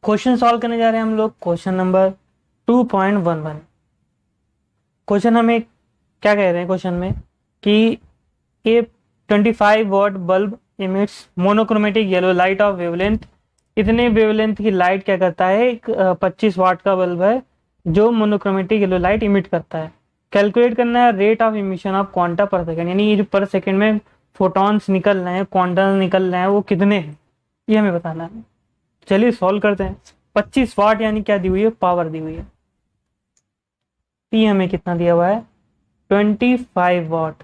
Question solve करने जा रहे हैं हम लोग। Question number 2.11। क्वेश्चन हमें क्या कह रहे हैं क्वेश्चन में कि ए 25 what bulb emits monochromatic yellow light of wavelength. इतने वेवलेंथ की लाइट क्या करता है, एक 25 वाट का बल्ब है जो मोनोक्रोमेटिक येलो लाइट इमिट करता है। कैलकुलेट करना है rate of emission of quanta पर सेकेंड, यानी ये जो पर सेकेंड में फोटॉन्स निकल रहे हैं, क्वांटा निकल रहे हैं, वो कितने हैं ये हमें बताना है। चलिए सॉल्व करते हैं। 25 वाट यानी क्या दी हुई है, पावर दी हुई है। पी हमें कितना दिया हुआ है, 25 वाट।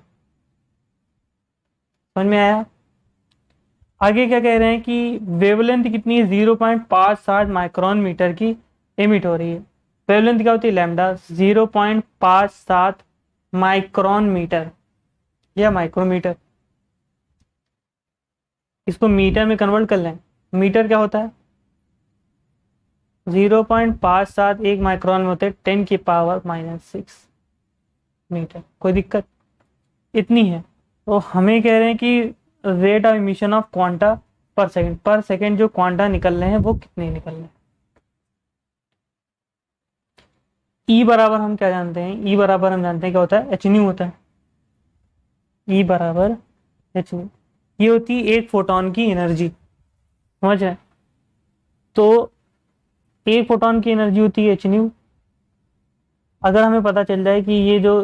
समझ में आया। आगे क्या कह रहे हैं कि वेवलेंथ कितनी है, 0.57 माइक्रोन मीटर की एमिट हो रही है। वेवलेंथ क्या होती है, लैम्डा। 0.57 माइक्रोन मीटर या माइक्रोमीटर, इसको मीटर में कन्वर्ट कर लें। मीटर क्या होता है, 0.571 में होते 10⁻⁻6 मीटर। कोई दिक्कत, इतनी है। तो हमें कह रहे हैं कि rate of emission of quanta पर सेकेंड जो क्वांटा निकल रहे हैं वो कितने निकल रहे हैं। ई बराबर हम क्या जानते हैं, ई बराबर हम जानते हैं क्या होता है, एच न्यू होता है। ई बराबर एच न्यू, ये होती है एक फोटोन की एनर्जी। समझ है। तो एक फोटोन की एनर्जी होती है एच न्यू। अगर हमें पता चल जाए कि ये जो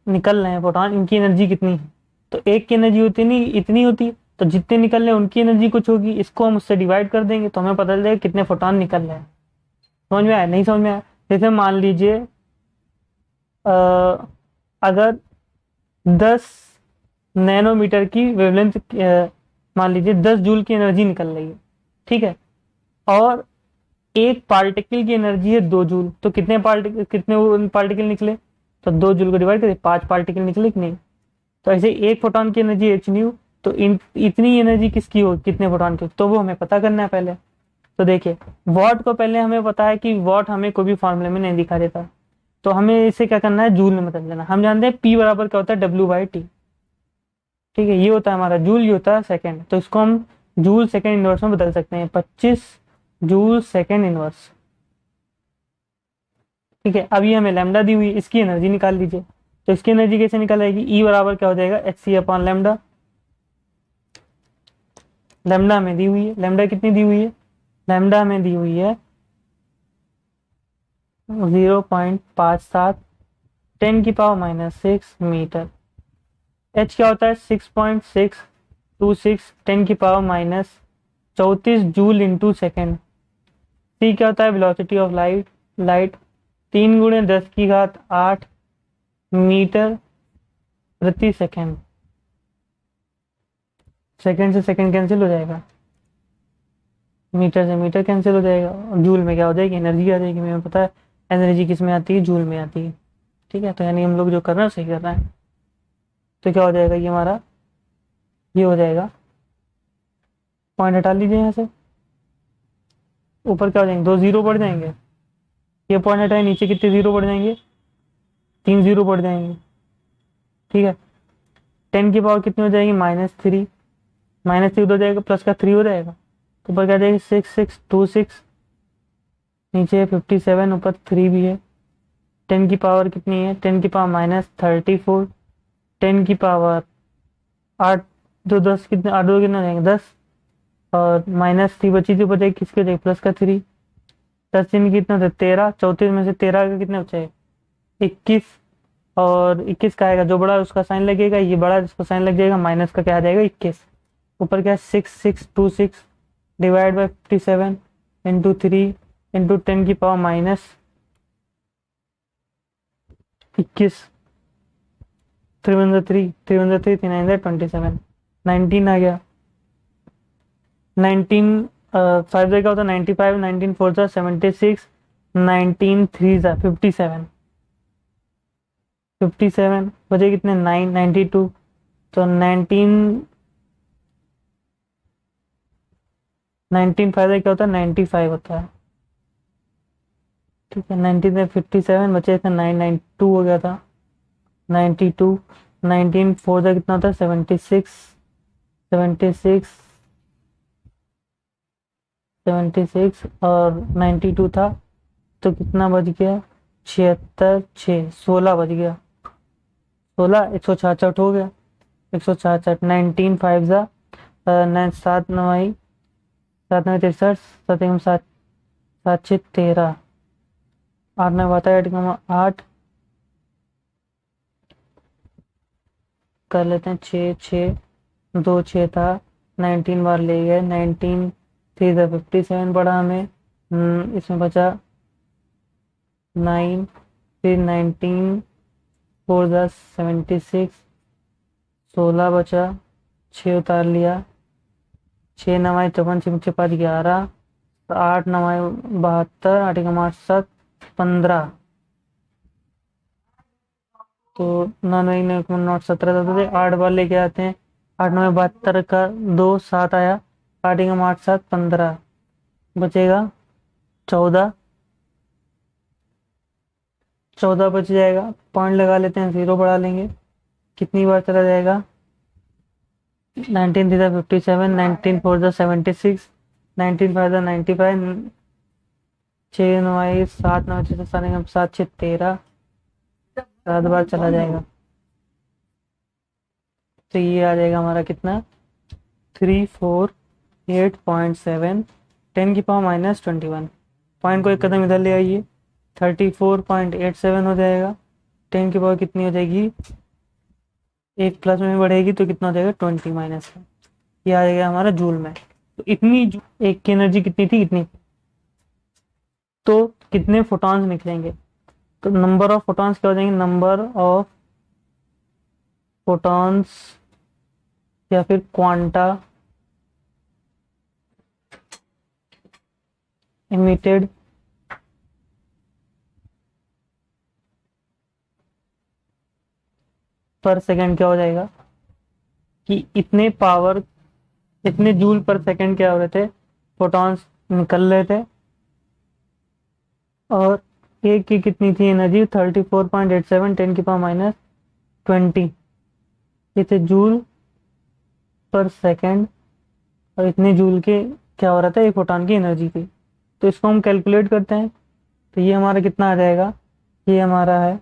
निकल रहे हैं फोटोन, इनकी एनर्जी कितनी है, तो एक की एनर्जी होती नहीं, इतनी होती है, तो जितने निकल रहे हैं उनकी एनर्जी कुछ होगी, इसको हम उससे डिवाइड कर देंगे तो हमें पता चल जाएगा कितने फोटोन निकल रहे हैं। समझ में आया, नहीं समझ में आया। जैसे मान लीजिए अगर 10 नैनोमीटर की वेवलेंथ, मान लीजिए 10 जूल की एनर्जी निकल रही है, ठीक है। और एक पार्टिकल की एनर्जी है 2 जूल, तो कितने पार्टिकल निकले, तो 2 जूल को डिवाइड करिए, 5 पार्टिकल निकले कि नहीं। तो ऐसे एक फोटोन की एनर्जी एच न्यू, तो इतनी एनर्जी किसकी हो, कितने फोटोन की, तो वो हमें पता करना है पहले। तो देखिए, वॉट को पहले हमें पता है कि वॉट हमें कोई भी फॉर्मूले में नहीं दिखा देता, तो हमें इसे क्या करना है, जूल में बदल देना। हम जानते हैं पी बराबर क्या होता है, W/T। ठीक है, ये होता है हमारा जूल, ये होता है सेकेंड, तो इसको हम जूल सेकेंड इनवर्स में बदल सकते हैं, 25 जूल सेकेंड इनवर्स। ठीक है, अब ये हमें लैम्डा दी हुई, इसकी एनर्जी निकाल लीजिए। तो इसकी एनर्जी कैसे निकाल आएगी, ई बराबर क्या हो जाएगा, Hc/लैम्डा। लैम्डा में दी हुई है, लैम्डा कितनी दी हुई है, लैम्डा में दी हुई है 0.57 10⁻⁻6 मीटर। एच क्या होता है, 6.626 10⁻⁻34 जूल इंटू सेकेंड। सी क्या होता है, velocity of light, light 3 × 10⁸ metre प्रति सेकेंड। सेकेंड से सेकेंड कैंसिल हो जाएगा, मीटर से मीटर कैंसिल हो जाएगा, और जूल में क्या हो जाएगी, एनर्जी आ जाएगी। हमें पता है एनर्जी किस में आती है, जूल में आती है। ठीक है, तो यानी हम लोग जो कर रहे हैं सही कर रहे हैं। तो क्या हो जाएगा, ये हमारा ये हो जाएगा, पॉइंट हटा लीजिए यहाँ से, ऊपर क्या हो जाएंगे, 2 जीरो बढ़ जाएंगे। ये पॉइंट हटाए, नीचे कितने जीरो बढ़ जाएंगे, 3 जीरो बढ़ जाएंगे। ठीक है, 10 की पावर कितनी हो जाएगी, -3। -3 हो जाएगा, प्लस का 3 हो जाएगा, तो ऊपर क्या जाएगी, 6626। नीचे 57, ऊपर 3 भी है। 10 की पावर कितनी है, 10 की पावर -34। 10 की पावर 8, 2 10 कितने, 8 2 कितने हो जाएंगे, 10। और -3 बची थी, बचेगी किसकी हो जाएगी, प्लस का 3। 10 3 कितने थे, 13। 34 में से 13 का कितने बचे, 21। और 21 का आएगा, जो बड़ा है उसका साइन लगेगा, ये बड़ा है उसका साइन लग जाएगा, माइनस का क्या आ जाएगा, 21। ऊपर क्या है, 6626 डिवाइड बाई 57 इंटू 3 इंटू 10 की पावर -21। 3 3 3 3 27, 19 आ गया। 19 5 का होता है 95, 19 4 जा 76, 19 3 जा 57। 57 बचे कितने, 9 92। तो 19 फाइव क्या होता है, 95 होता है। ठीक है, 19 में 57 बचे थे, 992 हो गया था, 92। 19 4 जा कितना होता है, 76। 76 76 और 92 था, तो कितना बच गया? 76, 6, 16 बच गया। 16, 166 हो गया। 166, 19 5 जा 7 9 7 9 63, 7 1 7, 7 6 13, 8 9 बताया 8 कर लेते हैं। 6 6 2 6 था, 19 बार ले गए। 19 3 था 57 पड़ा हमें। इसमें बचा 9, फिर 19 4 जा 76, 16 बचा, 6 उतार लिया। 6 9 54, 6 5 11, 8 9 72, 8 1 8 7 15, तो 9 9 नॉट 17 था, 8 बार लेके आते हैं। 8 9 72 का 2 7 आया। 8 1 8 7 15, बचेगा 14। 14 बच जाएगा। पॉइंट लगा लेते हैं, 0 बढ़ा लेंगे। कितनी बार चला जाएगा? 19 3 था 57, 19 4 था 76, 19 5 था 95, 6 9 7 9 6 7 6 13, 7 बार चला जाएगा। तो ये आ जाएगा हमारा कितना? 348.7, 10⁻⁻21। पॉइंट को एक कदम इधर ले आइए, 34.87 हो जाएगा। 10 की पावर कितनी हो जाएगी? एक प्लस में बढ़ेगी तो कितना हो जाएगा? 20 माइनस में। ये आ जाएगा हमारा जूल में। तो इतनी एक की एनर्जी कितनी थी? इतनी। तो कितने फोटॉन्स निकलेंगे? तो नंबर ऑफ फोटॉन्स क्या हो जाएंगे? नंबर ऑफ फोटॉन्स या फिर क्वांटा इमिटेड पर सेकंड क्या हो जाएगा कि इतने पावर, इतने जूल पर सेकंड क्या हो रहे थे? फोटॉन्स निकल रहे थे। और एक की कितनी थी एनर्जी? 34.87, 10⁻⁻20। ये थे जूल पर सेकंड। और इतने जूल के क्या हो रहा था? एक फोटॉन की एनर्जी थी। तो इसको हम कैलकुलेट करते हैं। तो ये हमारा कितना आ जाएगा? ये हमारा है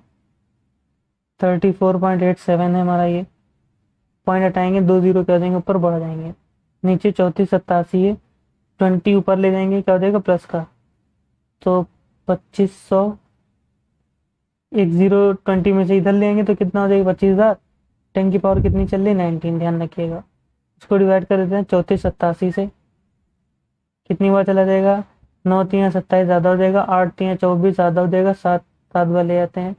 34.87 है हमारा। ये पॉइंट हटाएंगे, 2 0 क्या हो जाएंगे? ऊपर बढ़ जाएंगे। नीचे 3487 है, 20 ऊपर ले जाएंगे, क्या हो जाएगा? प्लस का। तो 2500, एक 0 20 में से इधर ले आएंगे तो कितना हो जाएगा? 25,000। 10 की पावर कितनी चल रही? 19, ध्यान रखिएगा। इसको डिवाइड कर देते हैं 3487 से। कितनी बार चला जाएगा? 9 3 27 ज़्यादा हो जाएगा, 8 3 24 ज़्यादा हो जाएगा, 7 7 बार ले जाते हैं।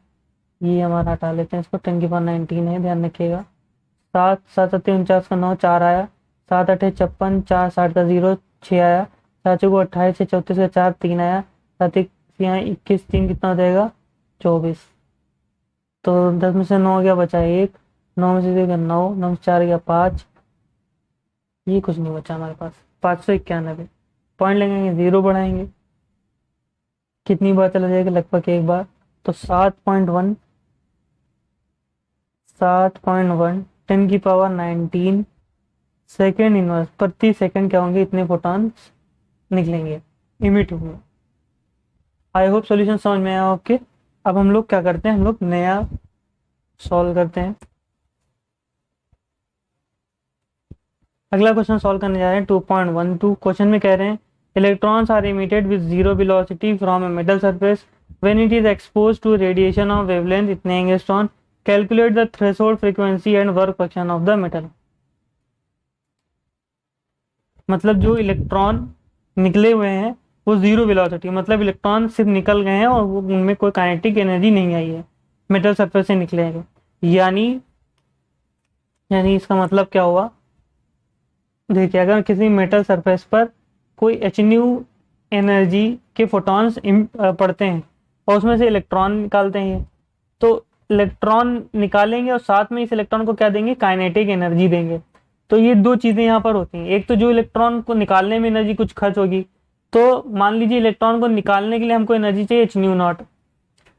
ये हमारा हटा लेते हैं इसको। 10 की पावर 19 है, ध्यान रखिएगा। 7 7 7 49 का 9 4 आया। 7 8 56, 4 60 का 0 6 आया। 7 को 28 से 34 का 4 3 आया। 7 यहाँ 21 3 कितना हो जाएगा? 24। तो 10 में से 9 गया, बचा 1। 9 में से 9, 9 में से 4 गया 5। ये कुछ नहीं बचा हमारे पास। 591 पॉइंट लगेंगे, 0 बढ़ाएंगे। कितनी बार चला जाएगा? लगभग एक बार। तो 7.1, 7.1, 10 की पावर 19 सेकेंड इनवर्स प्रति सेकंड क्या होंगे? इतने फोटॉन्स निकलेंगे, इमिट होंगे। आई होप सॉल्यूशन समझ में आया आपके। अब हम लोग क्या करते हैं? हम लोग नया सॉल्व करते हैं। अगला क्वेश्चन सॉल्व करने जा रहे हैं 2.12। क्वेश्चन में कह रहे हैं electrons are emitted with zero velocity from a metal surface when it is exposed to radiation of wavelength इतने angstrom. Calculate the threshold frequency and work fraction of the metal. मतलब जो इलेक्ट्रॉन निकले हुए हैं वो जीरो वेलोसिटी, मतलब electron सिर्फ निकल गए हैं और उनमें कोई काइनेटिक एनर्जी नहीं आई है, मेटल सरफेस से निकले हैं। यानी यानी इसका मतलब क्या हुआ? देखिए, अगर किसी मेटल सरफेस पर कोई एच एनर्जी के फोटॉन्स पड़ते हैं और उसमें से इलेक्ट्रॉन निकालते हैं, तो इलेक्ट्रॉन निकालेंगे और साथ में इस इलेक्ट्रॉन को क्या देंगे? काइनेटिक एनर्जी देंगे। तो ये दो चीजें यहाँ पर होती हैं। एक तो जो इलेक्ट्रॉन को निकालने में एनर्जी कुछ खर्च होगी, तो मान लीजिए इलेक्ट्रॉन को निकालने के लिए हमको एनर्जी चाहिए h0।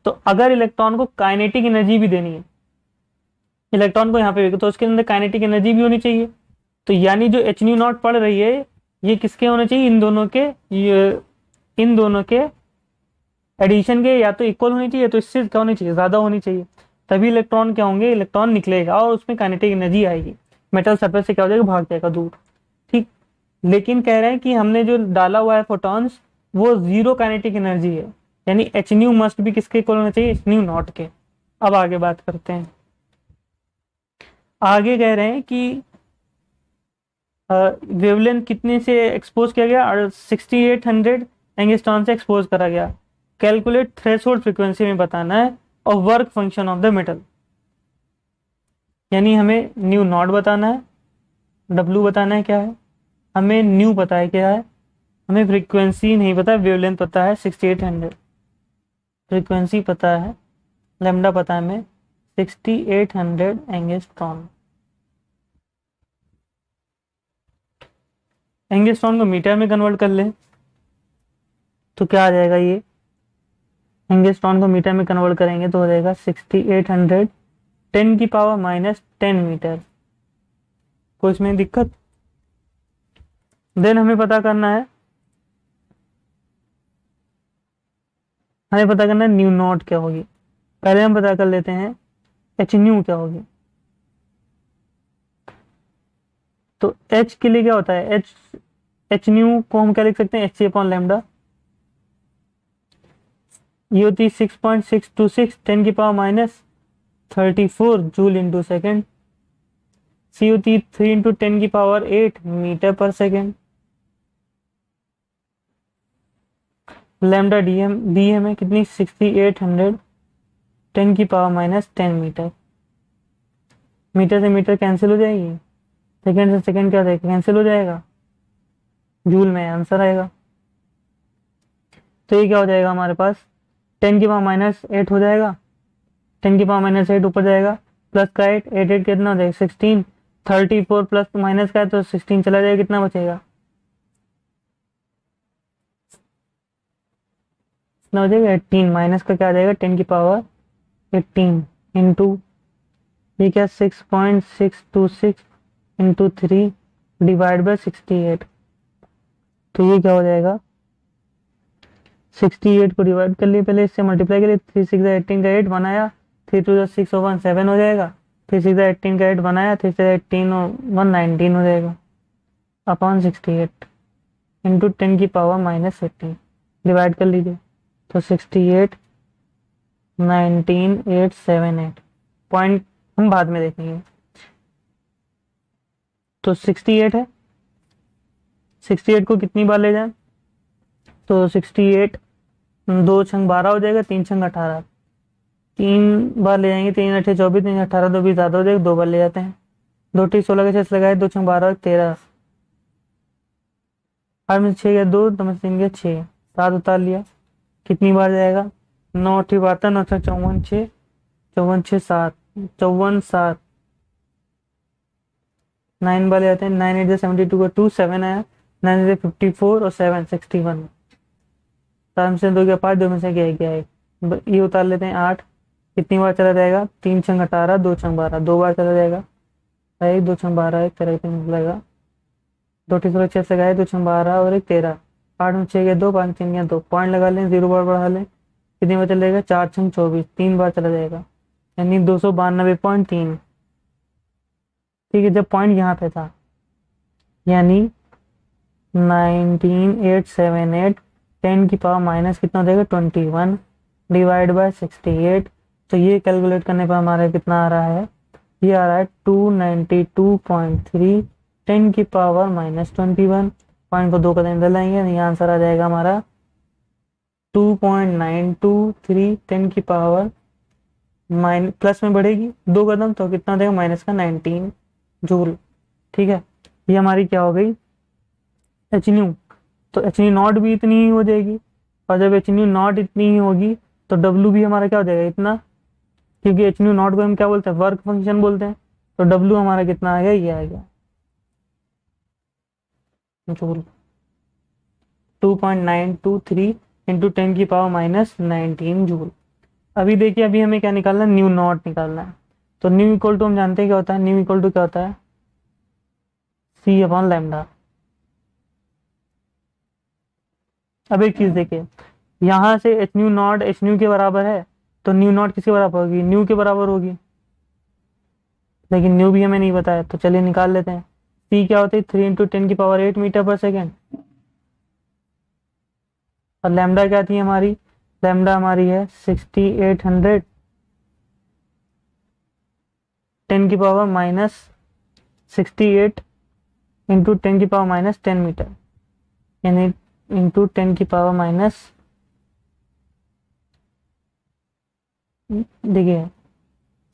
तो अगर इलेक्ट्रॉन को काइनेटिक एनर्जी भी देनी है, इलेक्ट्रॉन को यहाँ पे, तो उसके अंदर काइनेटिक एनर्जी भी होनी चाहिए। तो यानी जो h0 पड़ रही है ये किसके होने चाहिए, इन दोनों के एडिशन के या तो इक्वल होनी चाहिए, या तो इससे क्या होनी चाहिए, ज्यादा होनी चाहिए, तभी इलेक्ट्रॉन क्या होंगे, इलेक्ट्रॉन निकलेगा और उसमें काइनेटिक एनर्जी आएगी, मेटल सरफेस से क्या हो जाएगा, भाग जाएगा दूर। ठीक। लेकिन कह रहे हैं कि हमने जो डाला हुआ है फोटॉन्स वो जीरो काइनेटिक एनर्जी है, यानी एच न्यू मस्ट भी किसके इक्वल होना चाहिए, एच न्यू नॉट के। अब आगे बात करते हैं। आगे कह रहे हैं कि वेवलेंथ कितने से एक्सपोज किया गया, और 6800 एंगस्ट्रॉन से एक्सपोज करा गया। कैलकुलेट थ्रेशोल्ड फ्रीक्वेंसी में बताना है और work function of the metal, यानी हमें न्यू नॉट बताना है, डब्ल्यू बताना है क्या है, हमें न्यू पता है क्या है, हमें फ्रीक्वेंसी नहीं पता, वेवलेंथ पता है 6800, फ्रीक्वेंसी पता है, लैम्डा पता है हमें 6800 एंगस्ट्रॉन। एंगस्ट्रॉन को मीटर में कन्वर्ट कर ले तो क्या आ जाएगा, ये एंगस्ट्रॉन को मीटर में कन्वर्ट करेंगे तो हो जाएगा 6800 10 की पावर -10 मीटर। कोई इसमें दिक्कत। देन हमें पता करना है, न्यू नॉट क्या होगी। पहले हम पता कर लेते हैं एच न्यू क्या होगी। तो एच के लिए क्या होता है, एच न्यू को हम क्या लिख सकते हैं, एच सी अपॉन लैम्डा। ये होती है 6.626 10 की पावर -34 जूल इंटू सेकेंड। सी होती है 3 इंटू 10 की पावर 8 मीटर पर सेकेंड। लैम्डा डी एम है कितनी, 6800 10 की पावर -10 मीटर। मीटर से मीटर कैंसिल हो जाएगी, सेकेंड से सेकेंड क्या रहेगा, कैंसिल हो जाएगा, जूल में आंसर आएगा। तो ये क्या हो जाएगा हमारे पास, 10 की पावर -8 हो जाएगा, 10 की पावर -8 ऊपर जाएगा, प्लस का 8, 8 कितना हो जाएगा 16, 34 प्लस माइनस का है तो 16 चला जाएगा, कितना बचेगा, कितना हो जाएगा 18, माइनस का क्या आ जाएगा 10 की पावर 18 इंटू ये क्या 6.626 इंटू 3 डिवाइड बाय 68। तो ये क्या हो जाएगा, 68 को डिवाइड कर लिए, पहले इससे मल्टीप्लाई करिए, 3 6 18 का 8 बनाया, 3 2 6 1 7 हो जाएगा, 3 6 18 का 8 बनाया, 3 6 18 1 19 हो जाएगा अपॉन 68 इंटू 10 की पावर -18 डिवाइड कर लीजिए, तो 68 19878 पॉइंट हम बाद में देखेंगे। तो 68 है, 68 को कितनी बार ले जाए, तो 68 2 छंग 12 हो जाएगा, 3 छंग 18, 3 बार ले जाएंगे, 3 8 24, 3 18 2 20 ज्यादा हो जाएगा, 2 बार ले जाते हैं, 2 टी 16 के 6 लगाए, 2 छंग 12 13, 8 में 6 गया 2, 2 में 3 गया 6, 7 उतार लिया, कितनी बार जाएगा, 9 ठी बात 9 छंग 54 6, 54 6 7, 54 7, 9 बार ले जाते हैं, 9 8 72 का 2 7 आया, 9 8 54 और 7 61, 7 में से 2 गया 5, 2 में से गया 1, ये उतार लेते हैं 8, कितनी बार चला जाएगा, 3 छंग 18, 2 छंग 12, 2 बार चला जाएगा, 1 2 छंग 12 1 13 निकलेगा, 2 टी 16 6 से गए, 2 छंग 12 और 1 13, 8 में 6 गया 2, 5 3 गया 2, पॉइंट लगा लें, 0 बार बढ़ा लें, कितनी बार चला जाएगा, 4 छंग 24, 3 बार चला जाएगा, यानी 292.3। ठीक है, जब पॉइंट यहाँ पे था, यानी 19878 10 की पावर माइनस कितना हो जाएगा 21 डिवाइड बाय 68। तो ये कैलकुलेट करने पर हमारा कितना आ रहा है, ये आ रहा है 292.3 10 की पावर -21। पॉइंट को 2 कदम इधर लाएंगे, ये आंसर आ जाएगा हमारा 2.923 10 की पावर प्लस में बढ़ेगी 2 कदम तो कितना देगा माइनस का 19 जूल। ठीक है, ये हमारी क्या हो गई एच न्यू। तो एच न्यू नॉट भी इतनी ही हो जाएगी, और जब एच न्यू नॉट इतनी ही होगी तो डब्ल्यू भी हमारा क्या हो जाएगा इतना, क्योंकि एच न्यू नॉट को हम क्या बोलते हैं, वर्क फंक्शन बोलते हैं। तो डब्ल्यू हमारा कितना आ गया, ये आ गया जूल, 2.923 इंटू 10 की पावर -19 जूल। अभी देखिए, अभी हमें क्या निकालना है, न्यू नॉट निकालना है। तो न्यू इक्वल टू हम जानते हैं क्या होता है, न्यू इक्वल टू क्या होता है, सी अपॉन लैम्डा। अब एक चीज देखिए, यहाँ से H new not H new के बराबर है, तो न्यू नॉट किसके बराबर होगी, न्यू के बराबर होगी, लेकिन न्यू भी हमें नहीं पता है, तो चलिए निकाल लेते हैं। सी क्या होती है, 3 × 10⁸ मीटर पर सेकेंड। और लैम्डा क्या थी हमारी, लैम्डा हमारी है 6800 10⁻68 × 10⁻10 मीटर, यानी इंटू 10⁻, देखिए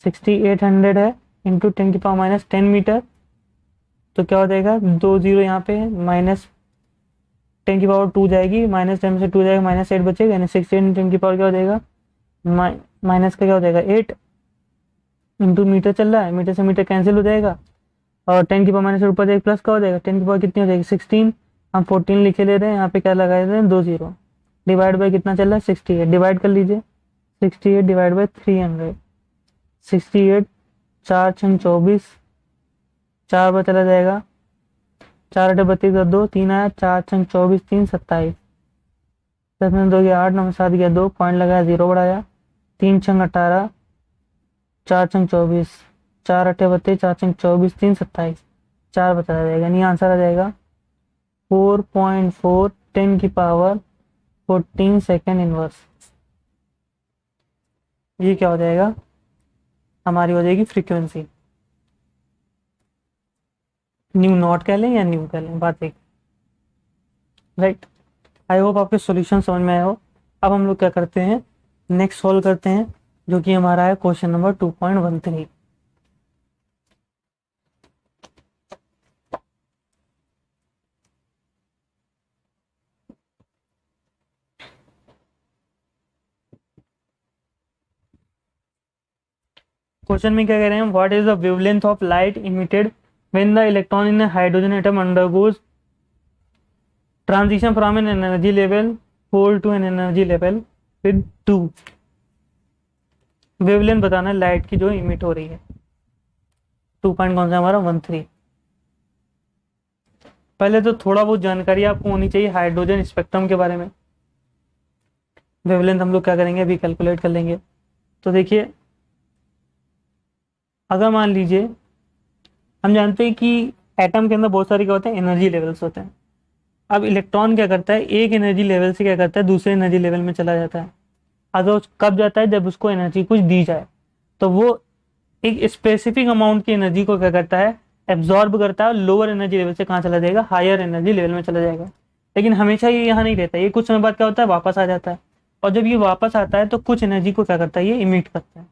6800 है इंटू 10⁻10 मीटर, तो क्या हो जाएगा, 2 जीरो यहाँ पे माइनस 10⁻2 जाएगी, -10 से 2 जाएगा, -8 बचेगा, यानी 68 10 क्या हो जाएगा, माइनस का क्या हो जाएगा 8 इंटू मीटर चल रहा है, मीटर से मीटर कैंसिल हो जाएगा, और 10⁻- से ऊपर जाएगा प्लस का हो जाएगा, 10 कितनी हो जाएगी 16, हम 14 लिखे ले रहे हैं, यहाँ पे क्या लगाए रहे हैं 2 जीरो, डिवाइड बाई कितना चल रहा है 68, डिवाइड कर लीजिए, 68 डिवाइड बाई 300, 68 4 6 24, 4 बार चला जाएगा, 4 8 32 2 3 आया, 4 6 24 3 27, 10 में 2 गया 8, 9 में 7 गया 2, पॉइंट लगाया 0 बढ़ाया, 3 6 18, 4 6 24, 4 8 32, 4 6 24 3 27, 4 बचा जाएगा, यानी आंसर आ जाएगा 4.4 10⁻14 सेकेंड इनवर्स। ये क्या हो जाएगा, हमारी हो जाएगी फ्रीक्वेंसी, न्यू नॉट कह लें या न्यू कह लें, बात एक, राइट। आई होप आपके सॉल्यूशन समझ में आया हो। अब हम लोग क्या करते हैं, नेक्स्ट सॉल्व करते हैं, जो कि हमारा है क्वेश्चन नंबर 2.13। क्वेश्चन में क्या कह रहे हैं, what is the wavelength of light emitted when the electron in hydrogen atom undergoes transition from n energy level 4 to n energy level with 2। Wavelength बताना है लाइट की जो इमिट हो रही है। 2 पॉइंट कौन सा हमारा 13। पहले तो थोड़ा बहुत जानकारी आपको होनी चाहिए हाइड्रोजन स्पेक्ट्रम के बारे में। वेवलेंथ हम लोग क्या करेंगे, अभी कैलकुलेट कर लेंगे। तो देखिए, अगर मान लीजिए हम जानते हैं कि एटम के अंदर बहुत सारे क्या होते हैं, एनर्जी लेवल्स होते हैं। अब इलेक्ट्रॉन क्या करता है, एक एनर्जी लेवल से क्या करता है दूसरे एनर्जी लेवल में चला जाता है। अगर कब जाता है, जब उसको एनर्जी कुछ दी जाए, तो वो एक स्पेसिफिक अमाउंट की एनर्जी को क्या करता है, एब्जॉर्ब करता है, लोअर एनर्जी लेवल से कहाँ चला जाएगा, हायर एनर्जी लेवल में चला जाएगा। लेकिन हमेशा ये यहाँ नहीं रहता, ये कुछ समय बाद क्या होता है, वापस आ जाता है। और जब ये वापस आता है तो कुछ एनर्जी को क्या करता है, ये इमिट करता है।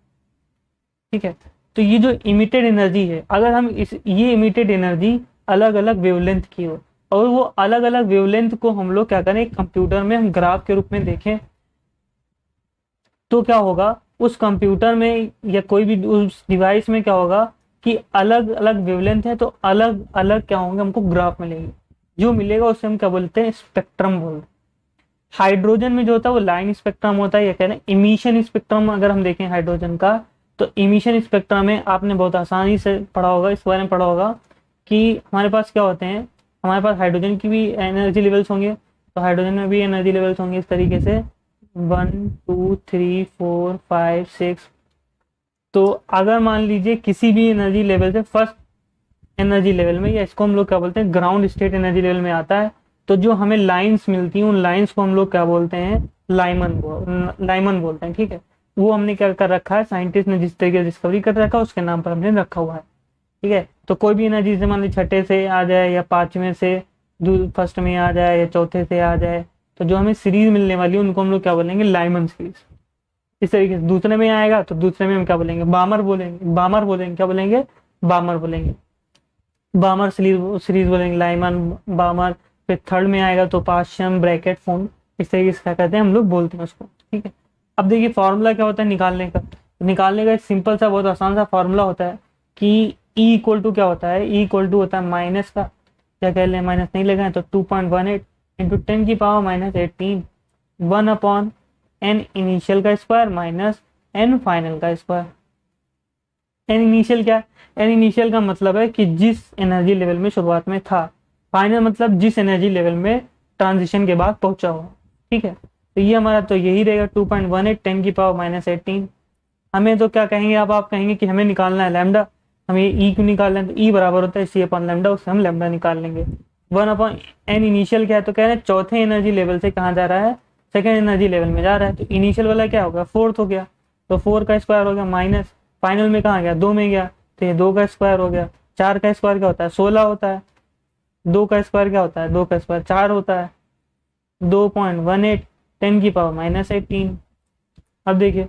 ठीक है, तो ये जो इमिटेड एनर्जी है, अगर हम ये इमिटेड एनर्जी अलग अलग वेवलेंथ की हो, और वो अलग अलग वेवलेंथ को हम लोग क्या करें, कंप्यूटर में हम ग्राफ के रूप में देखें, तो क्या होगा, उस कंप्यूटर में या कोई भी उस डिवाइस में क्या होगा कि अलग अलग वेवलेंथ है, तो अलग अलग क्या होंगे, हमको ग्राफ मिलेंगे। जो मिलेगा उसे हम क्या बोलते हैं, स्पेक्ट्रम बोलते हैं। हाइड्रोजन में जो होता है वो लाइन स्पेक्ट्रम होता है, या कह रहे हैं इमिशन स्पेक्ट्रम। अगर हम देखें हाइड्रोजन का, तो इमिशन स्पेक्ट्रम में आपने बहुत आसानी से पढ़ा होगा, इस बारे में पढ़ा होगा कि हमारे पास क्या होते हैं, हमारे पास हाइड्रोजन की भी एनर्जी लेवल्स होंगे, तो हाइड्रोजन में भी एनर्जी लेवल्स होंगे इस तरीके से 1 2 3 4 5 6। तो अगर मान लीजिए किसी भी एनर्जी लेवल से फर्स्ट एनर्जी लेवल में, या इसको हम लोग क्या बोलते हैं, ग्राउंड स्टेट एनर्जी लेवल में आता है, तो जो हमें लाइंस मिलती हैं, उन लाइंस को हम लोग क्या बोलते हैं, लाइमन बोलते हैं। ठीक है, वो हमने क्या कर रखा है, साइंटिस्ट ने जिस तरीके से डिस्कवरी कर रखा है उसके नाम पर हमने रखा हुआ है। ठीक है, तो कोई भी एनर्जी से मान लीजिए छठे से आ जाए, या पांचवें से फर्स्ट में आ जाए, या चौथे से आ जाए, तो जो हमें सीरीज मिलने वाली है उनको हम लोग क्या बोलेंगे, लाइमन सीरीज। इस तरीके से दूसरे में आएगा तो दूसरे में हम क्या बोलेंगे, बामर बोलेंगे, क्या बोलेंगे, बामर बोलेंगे, बामर सीरीज बोलेंगे, लाइमन, बामर। फिर थर्ड में आएगा तो पाशियम, ब्रैकेट, फोन, इस तरीके से क्या कहते हैं, हम लोग बोलते हैं उसको। ठीक है, अब देखिए फॉर्मूला क्या होता है निकालने का। निकालने का एक सिंपल सा बहुत आसान सा फॉर्मूला होता है कि E इक्वल टू क्या होता है, E इक्वल टू होता है माइनस का, क्या कह लें, माइनस नहीं लगाए तो 2.18 इंटू 10⁻−18 1 अपॉन एन इनिशियल का स्क्वायर माइनस एन फाइनल का स्क्वायर। एन इनिशियल क्या है, एन इनिशियल का मतलब है कि जिस एनर्जी लेवल में शुरुआत में था, फाइनल मतलब जिस एनर्जी लेवल में ट्रांजिशन के बाद पहुंचा हो। ठीक है, तो ये हमारा तो यही रहेगा 2.18 10 की पावर -18। हमें तो क्या कहेंगे, अब आप कहेंगे कि हमें निकालना है लैम्डा, हमें ई क्यों निकालना है, तो ई बराबर होता है सी अपॉन लैम्डा, उससे हम लैम्डा निकाल लेंगे। 1/n इनिशियल क्या है, तो कह रहे हैं चौथे एनर्जी लेवल से कहाँ जा रहा है, सेकेंड एनर्जी लेवल में जा रहा है, तो इनिशियल वाला क्या होगा, फोर्थ हो गया, तो 4 का स्क्वायर हो गया माइनस फाइनल में कहाँ गया, 2 में गया, तो ये 2 का स्क्वायर हो गया। 4 का स्क्वायर क्या होता है, 16 होता है। 2 का स्क्वायर क्या होता है, 2 का स्क्वायर 4 होता है। 2.18 10 की पावर -18। अब देखिए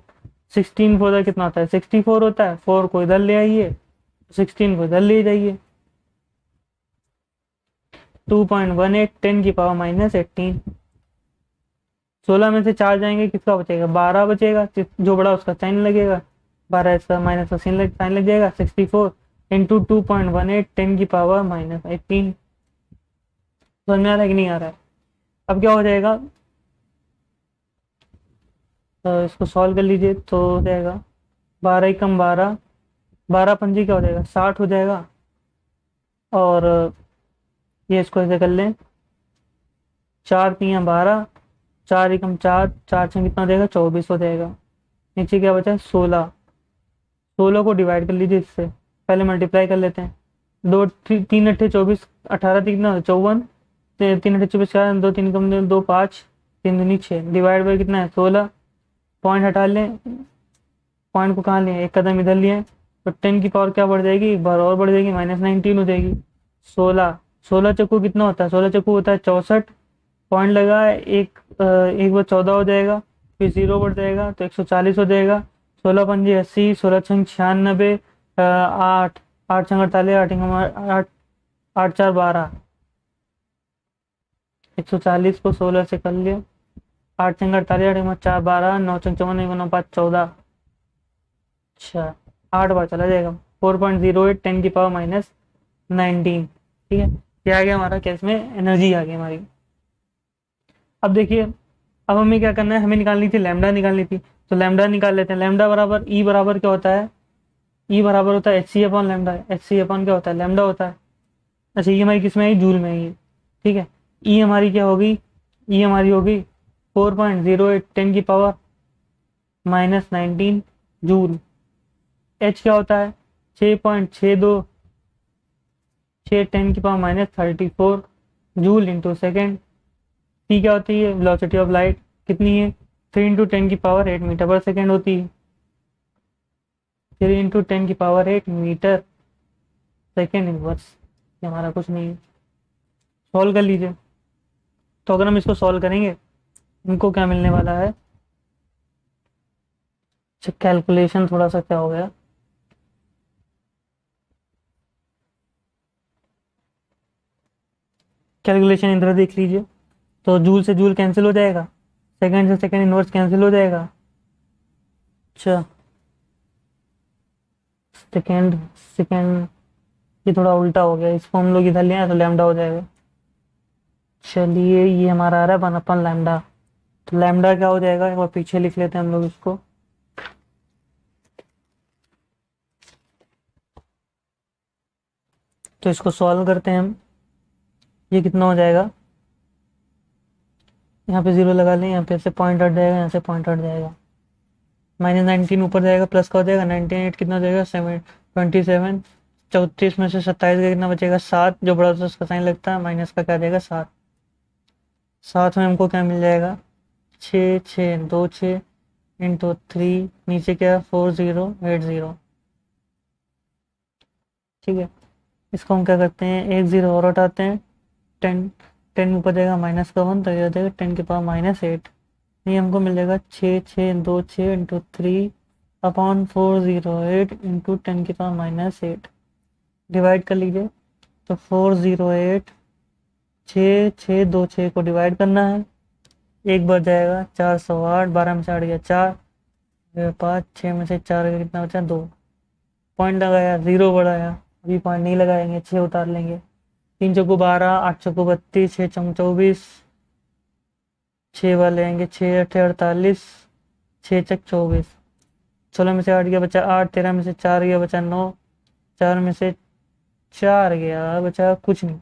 16 4 कितना होता है, 64 होता है। 4 को इधर ले आइए, 16 को इधर ले जाइए। 2.18 10 की पावर -18। 16 में से 4 जाएंगे, किसका बचेगा, 12 बचेगा, जो बड़ा उसका साइन लगेगा, 12 इसका माइनस का साइन लग जाएगा। 64 इंटू 2.18 10 की पावर -18। समझ में आ रहा है कि नहीं आ रहा है। अब क्या हो जाएगा, तो इसको सॉल्व कर लीजिए, तो हो जाएगा 12 एकम 12, 12 पंजी क्या हो जाएगा, 60 हो जाएगा। और ये इसको ऐसे कर लें, 4 तियाँ 12, 4 एकम 4, 4 से कितना हो जाएगा, 24 हो जाएगा। नीचे क्या बचा है, 16। 16 को डिवाइड कर लीजिए इससे, पहले मल्टीप्लाई कर लेते हैं। 3 अट्ठे 24, 18 कितना 54, 3 अट्ठे 24, 4 2 3 कम 2 5, 3 दूनी 6, डिवाइड बाई कितना है 16। पॉइंट हटा लें, पॉइंट को कहाँ लें, एक कदम इधर लिए, तो 10 की पावर क्या बढ़ जाएगी, एक बार और बढ़ जाएगी, -19 हो जाएगी। 16, 16 चक्कू कितना होता है, 16 चक्कू होता है 64। पॉइंट लगा है, एक बार 14 हो जाएगा, फिर 0 बढ़ जाएगा तो 140 हो जाएगा। 16 पंजे 80, 16 छंग 96, 8, 8 छंग 48, 8 8 4 12, 140 को 16 से कर लिया, 8 छंग 48, 8 4 12, 9 छंग 54, 9 5 14। अच्छा 8 बार चला जाएगा। 4.08 10 की पावर -19। ठीक है, ये आ गया हमारा, केस में एनर्जी आ गई हमारी। अब देखिए, अब हमें क्या करना है, हमें निकालनी थी लैम्डा निकालनी थी, तो लैम्डा निकाल लेते हैं। लैम्डा बराबर ई बराबर क्या होता है, ई बराबर होता है H C upon lambda. H C upon क्या होता है, लैम्डा होता है। अच्छा ये हमारी किस में आई, जूल में आई। ठीक है, ई हमारी क्या होगी, ई हमारी होगी 4.08 10 की पावर -19 जूल। एच क्या होता है, 6.62 6 10 की power -34 joule into second. T क्या होती है, वेलोसिटी ऑफ लाइट कितनी है, 3 इंटू 10 की पावर 8 मीटर पर सेकेंड होती है। 3 इंटू 10 की पावर 8 मीटर सेकेंड इनवर्स। ये हमारा कुछ नहीं है, सॉल्व कर लीजिए। तो अगर हम इसको सॉल्व करेंगे, इनको क्या मिलने वाला है, अच्छा कैलकुलेशन थोड़ा सा क्या हो गया, कैलकुलेशन इधर देख लीजिए। तो जूल से जूल कैंसिल हो जाएगा, सेकंड से सेकंड इनवर्स कैंसिल हो जाएगा। अच्छा सेकंड सेकंड, ये थोड़ा उल्टा हो गया, इसको हम लोग इधर ले आए तो लैम्डा हो जाएगा। चलिए ये हमारा आ रहा है 1/लैम्डा। तो लैम्डा क्या हो जाएगा, एक बार पीछे लिख लेते हैं हम लोग इसको। तो इसको सॉल्व करते हैं हम, ये कितना हो जाएगा, यहाँ पे 0 लगा लें, यहाँ पे से पॉइंट हट जाएगा, यहाँ से पॉइंट हट जाएगा, -19 ऊपर जाएगा, प्लस का हो जाएगा 98 कितना हो जाएगा 27। 34 में से 27 का कितना बचेगा 7, जो बड़ा होता है उसका साइन लगता है, माइनस का क्या देगा 7। 7 में हमको क्या मिल जाएगा, 6 6 2 6 इंटू 3, नीचे क्या 4080। ठीक है, इसको हम क्या करते हैं, एक 0 और हटाते हैं, 10 10 ऊपर जाएगा माइनस का 1, तो ये हो जाएगा 10 की पावर -8। ये हमको मिल जाएगा 6 6 2 6 इंटू 3 अपॉन 408 इंटू 10 की पावर -8। डिवाइड कर लीजिए, तो 408, 6 6 2 6 को डिवाइड करना है, एक बार जाएगा 408, 12 में से 8 गया 4, 5 6 में से 4 का कितना बचा 2। पॉइंट लगाया, 0 बढ़ाया, अभी पॉइंट नहीं लगाएंगे, 6 उतार लेंगे। 3 चौको 12, 8 चौको 32, 6 चौको 24, 6 बार लेंगे, 6 8 48, 6 चक 24। 16 में से 8 गया बचा 8, 13 में से 4 गया बचा 9, 4 में से 4 गया बचा कुछ नहीं।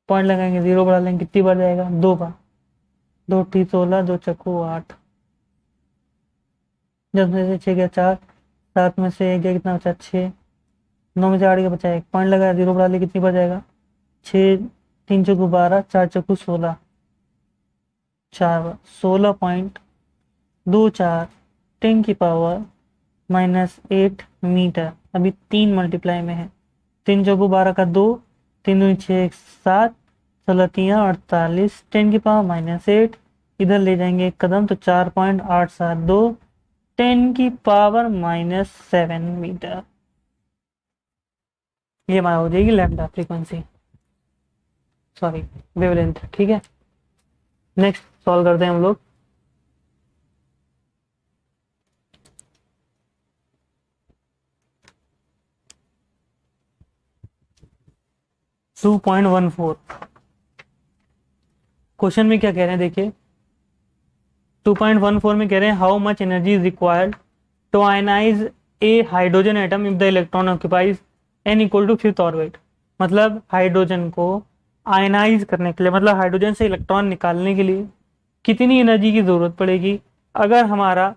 पॉइंट लगाएंगे, 0 बढ़ा लेंगे, कितनी बार जाएगा, 2 बार। 2 टी 16, 2 चक्कू 8, 10 में से 6 गया 4, 7 में से 1 गया, कितना बचा 6, 9 में से 8 गया, बचा 1, पॉइंट लगाया, 0 बढ़ा ले, कितनी बार जाएगा, 6, 3 चक्कू 12, 4 चक्कू 16, 4 बार, 16.24 10⁻⁻8 मीटर। अभी 3 मल्टीप्लाई में है, 3 चौको 12 का 2, 3 दूनी 6 7, 16 3 48, 10⁻⁻8, इधर ले जाएंगे 1 कदम तो 4.872 10⁻⁻7 मीटर। ये हमारा हो जाएगी लैम्डा फ्रीक्वेंसी, सॉरी वेवलेंथ। ठीक है, नेक्स्ट सॉल्व करते हैं हम लोग। Two point one four question में क्या कह रहे हैं, देखिए 2.14 में कह रहे हैं how much energy is required to ionise a hydrogen atom if the electron occupies n equal to fifth orbit. मतलब हाइड्रोजन को आयनाइज करने के लिए, मतलब हाइड्रोजन से इलेक्ट्रॉन निकालने के लिए कितनी एनर्जी की जरूरत पड़ेगी अगर हमारा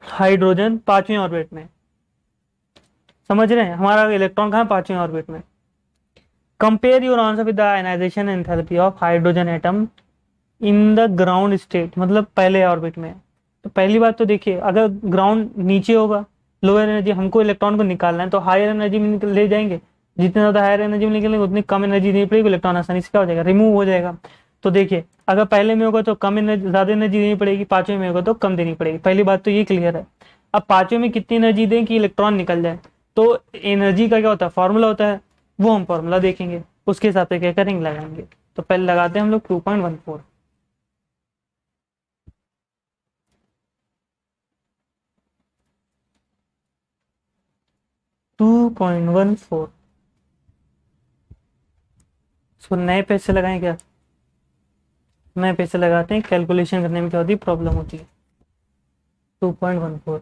हाइड्रोजन 5वें ऑर्बिट में, समझ रहे हैं, हमारा इलेक्ट्रॉन कहाँ 5वें ऑर्बिट में। Compare your answer with the ionisation enthalpy of hydrogen atom in the ground state, मतलब पहले ऑर्बिट में। तो पहली बात तो देखिए, अगर ग्राउंड नीचे होगा, लोअर एनर्जी, हमको इलेक्ट्रॉन को निकालना है तो हायर एनर्जी में ले जाएंगे, जितने ज्यादा हायर एनर्जी में निकलेंगे उतनी कम एनर्जी देनी पड़ेगी, इलेक्ट्रॉन आसानी से क्या हो जाएगा, रिमूव हो जाएगा। तो देखिए अगर पहले में होगा तो कम एनर्जी, ज्यादा एनर्जी देनी पड़ेगी, 5वें में होगा तो कम देनी पड़ेगी। पहली बात तो ये क्लियर है। अब 5वें में कितनी एनर्जी दें कि इलेक्ट्रॉन निकल जाए, तो एनर्जी का क्या होता है, फॉर्मूला होता है, वो हम फॉर्मूला देखेंगे, उसके हिसाब से क्या करेंगे, लगाएंगे। तो पहले लगाते हैं हम लोग 2.14। इसको नए पेज से लगाएं क्या, नए पेज से लगाते हैं, कैलकुलेशन करने में क्या होती है, प्रॉब्लम होती है। 2.14,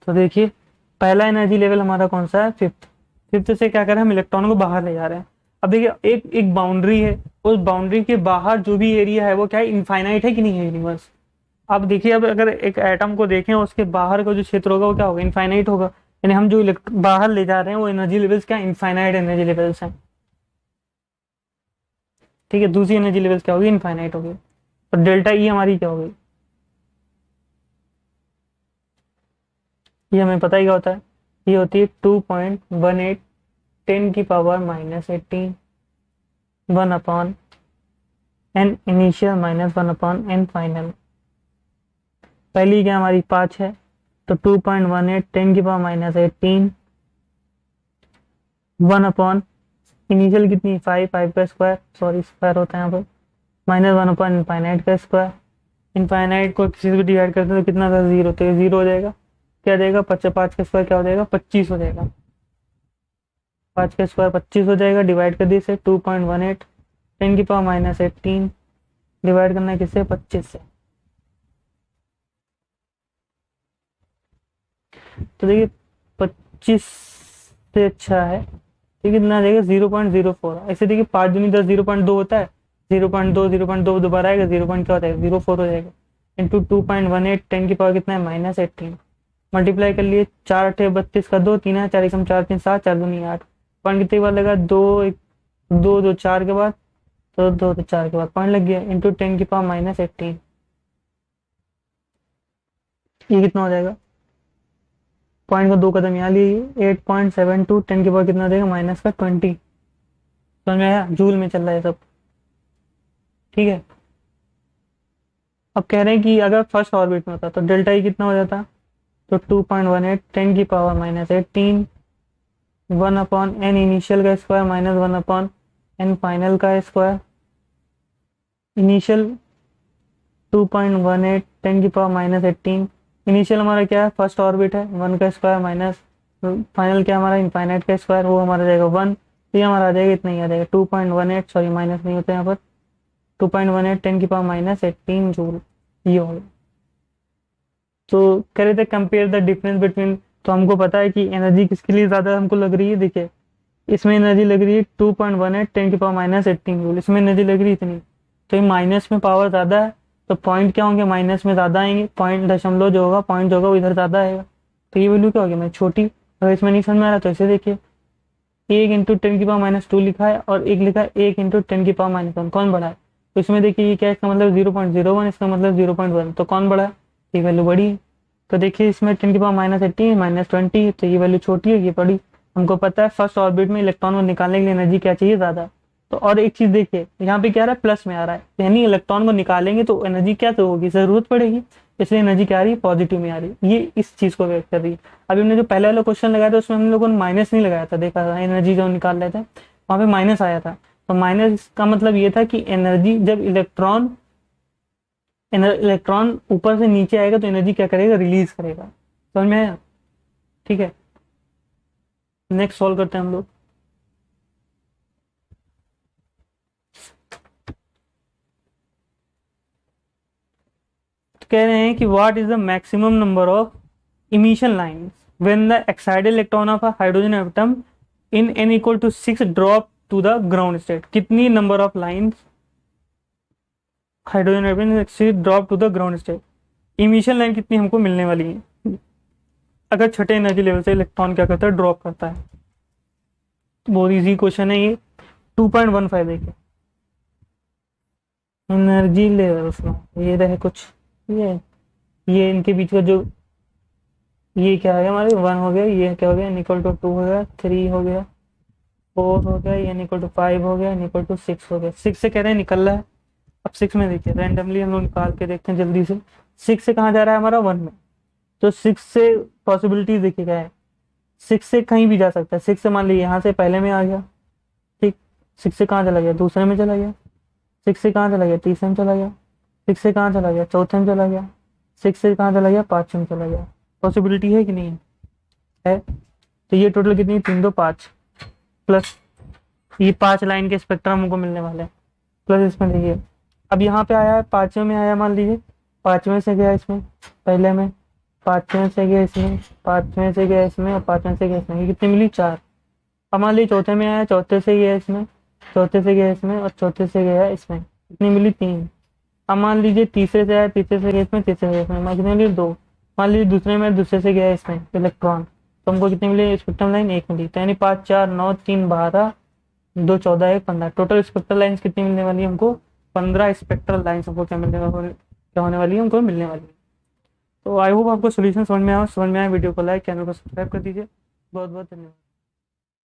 तो देखिए पहला एनर्जी लेवल हमारा कौन सा है, फिफ्थ। फिफ्थ से क्या कर रहे हैं, हम इलेक्ट्रॉन को बाहर ले जा रहे हैं। अब देखिए एक एक बाउंड्री है, उस बाउंड्री के बाहर जो भी एरिया है वो क्या है, इनफाइनाइट है कि नहीं है यूनिवर्स। अब देखिए, अब अगर एक एटम को देखें उसके बाहर का जो क्षेत्र होगा वो क्या होगा, इनफाइनाइट होगा। यानी हम जो बाहर ले जा रहे हैं वो एनर्जी लेवल्स क्या, इनफाइनाइट एनर्जी लेवल्स हैं। ठीक है, दूसरी एनर्जी लेवल्स क्या होगी, इनफाइनाइट होगी। और डेल्टा ई हमारी क्या होगी, ये हमें पता ही क्या होता है, ये होती है 2.18 10⁻⁻18 1/n initial minus 1/n final. पहली क्या हमारी 5 है, तो 2.18 10⁻⁻18 1/, इनिशियल कितनी 5, 5 का स्क्वायर, सॉरी स्क्वायर होता है यहाँ पर, माइनस 1/, इनफाइनाइट का स्क्वायर। इनफाइनाइट को किसी से डिवाइड करते हैं तो कितना था, 0, तो ये 0 हो जाएगा। क्या देगा, 5 का स्क्वायर क्या हो जाएगा, 25 हो जाएगा। 5 का स्क्वायर 25 हो जाएगा, डिवाइड कर दिए इसे 2.18 10⁻⁻18 डिवाइड करना है किससे, 25 से। तो देखिए 25 से अच्छा है, ठीक है, कितना देगा 0.04। ऐसे देखिए 5 दूनी 10, 0.2 होता है, 0.2 0.2 दोबारा आएगा, 0 पॉइंट क्या होता है, 0.4 हो जाएगा। इंटू 2.18 10 की पावर कितना है, -18, मल्टीप्लाई कर लिए, 4 8 32 का 2, 3 है 4 एकम 4 3 7, 4 दूनी 8, पॉइंट कितने बार लगा, 2 2 2 4 के बाद, तो 2 2 4 के बाद पॉइंट लग गया, इंटू 10 की पावर -18, ये कितना हो जाएगा, पॉइंट को 2 कदम यहाँ लिए, 8.72 10 के पावर कितना देगा, माइनस का 20। समझ में आया, जूल में चल रहा है सब। ठीक है, अब कह रहे हैं कि अगर फर्स्ट ऑर्बिट में होता तो डेल्टा ई कितना हो जाता, तो 2.18 10 की पावर -18 1/n इनिशियल का स्क्वायर माइनस 1/n फाइनल का स्क्वायर। इनिशियल 2.18 10 की पावर -18, इनिशियल हमारा क्या है, फर्स्ट ऑर्बिट है, 1 का स्क्वायर माइनस फाइनल क्या हमारा, इनफाइनाइट का स्क्वायर, वो हमारा जाएगा 1, तो ये हमारा आ जाएगा, इतना ही आ जाएगा 2.18, सॉरी माइनस नहीं होता यहाँ पर, 2.18 10 की पावर -18 जूल, ये होगा। तो कह रहे थे कंपेयर द डिफरेंस बिटवीन तो हमको पता है कि एनर्जी किसके लिए ज़्यादा हमको लग रही है। देखिए इसमें एनर्जी लग रही है 2.18 10⁻18 जूल, इसमें एनर्जी लग रही है इतनी। तो ये माइनस में पावर ज़्यादा है, तो पॉइंट क्या होंगे, माइनस में ज़्यादा आएंगे। पॉइंट दशमलव जो होगा, पॉइंट जो होगा वो इधर ज़्यादा आएगा। तो ये वैल्यू क्या होगी, मैं छोटी। अगर इसमें नहीं समझ में आ रहा तो इसे देखिए, 1 × 10⁻² लिखा है और एक लिखा है 1 × 10⁻1। कौन बड़ा है? तो इसमें देखिए ये क्या है, इसका मतलब 0.01, इसका मतलब 0.1, तो कौन बड़ा है? ये वैल्यू बड़ी है। तो देखिए इसमें 10⁻18 -20, तो ये वैल्यू छोटी है, ये बड़ी। हमको पता है फर्स्ट ऑर्बिट में इलेक्ट्रॉन को निकालने के लिए एनर्जी क्या चाहिए, ज़्यादा। तो और एक चीज देखिए, यहाँ पे क्या आ रहा है, प्लस में आ रहा है, यानी इलेक्ट्रॉन को निकालेंगे तो एनर्जी क्या तो होगी, जरूरत पड़ेगी। इसलिए एनर्जी क्या आ रही है, पॉजिटिव में आ रही है। ये इस चीज को व्यक्त कर रही है। अभी हमने जो पहले वाला क्वेश्चन लगाया था उसमें हम लोगों ने माइनस नहीं लगाया था, देखा था एनर्जी जो निकाल रहे थे वहां पे माइनस आया था। तो माइनस का मतलब ये था कि एनर्जी जब इलेक्ट्रॉन ऊपर से नीचे आएगा तो एनर्जी क्या करेगा, रिलीज करेगा। समझ में आया? ठीक है, नेक्स्ट सॉल्व करते हैं हम लोग। तो कह रहे हैं कि what is the maximum number of emission lines when the excited electron of a hydrogen atom in n equal to 6 drop to the ground state. कितनी number of lines hydrogen atom drop to the ground state, emission line कितनी हमको मिलने वाली है अगर छठे energy level से electron क्या करता है, ड्रॉप करता है। बहुत इजी क्वेश्चन है ये। 2.15 देखिए एनर्जी लेवल में ये रहे कुछ, ये इनके बीच का जो ये क्या है हमारे 1 हो गया, ये क्या हो गया, इक्वल टू 2 हो गया, 3 हो गया, 4 हो गया, ये इक्वल टू 5 हो गया, इक्वल टू 6 हो गया। 6 से कह रहे हैं निकल रहा है। अब 6 में देखिए रैंडमली हम लोग निकाल के देखते हैं जल्दी से। 6 से कहाँ जा रहा है हमारा, 1 में। तो 6 से पॉसिबिलिटी देखिए क्या है, 6 से कहीं भी जा सकता है। 6 से मान लीजिए यहाँ से पहले में आ गया, ठीक। 6 से कहाँ चला गया, दूसरे में चला गया। 6 से कहाँ चला गया, तीसरे में चला गया। 6 से कहाँ चला गया, चौथे में चला गया। 6 से कहाँ चला गया, पाँचवें में चला गया। पॉसिबिलिटी है कि नहीं है? तो ये टोटल कितनी, 3 2 5 प्लस ये 5 लाइन के स्पेक्ट्रम हमको मिलने वाले हैं। प्लस इसमें देखिए अब यहाँ पे आया है, पांचवें में आया, मान लीजिए पांचवें से गया इसमें, पहले में, पांचवें से गया इसमें, पांचवें से गया इसमें और पांचवें से गया इसमें। ये कितनी मिली, 4। अब मान लीजिए चौथे में आया, चौथे से गया इसमें, चौथे से गया इसमें और चौथे से गया इसमें, कितनी मिली, 3। अब मान लीजिए तीसरे से आया, तीसरे से गया इसमें, तीसरे से गया इसमें, कितनी मिली, 2। मान लीजिए दूसरे में, दूसरे से गया इसमें इलेक्ट्रॉन, तो हमको कितनी मिली, स्पेक्ट्रम लाइन 1 मिली। तो यानी 5 4 9 3 12 2 14 1 15, टोटल स्पेक्ट्रल लाइन्स कितनी मिलने वाली है हमको, 15 स्पेक्ट्रल लाइन्स हमको क्या होने वाली है, हमको मिलने वाली है। तो आई होप आपको सोल्यूशन समझ में आया वीडियो को लाइक, चैनल को सब्सक्राइब कर दीजिए। बहुत बहुत धन्यवाद।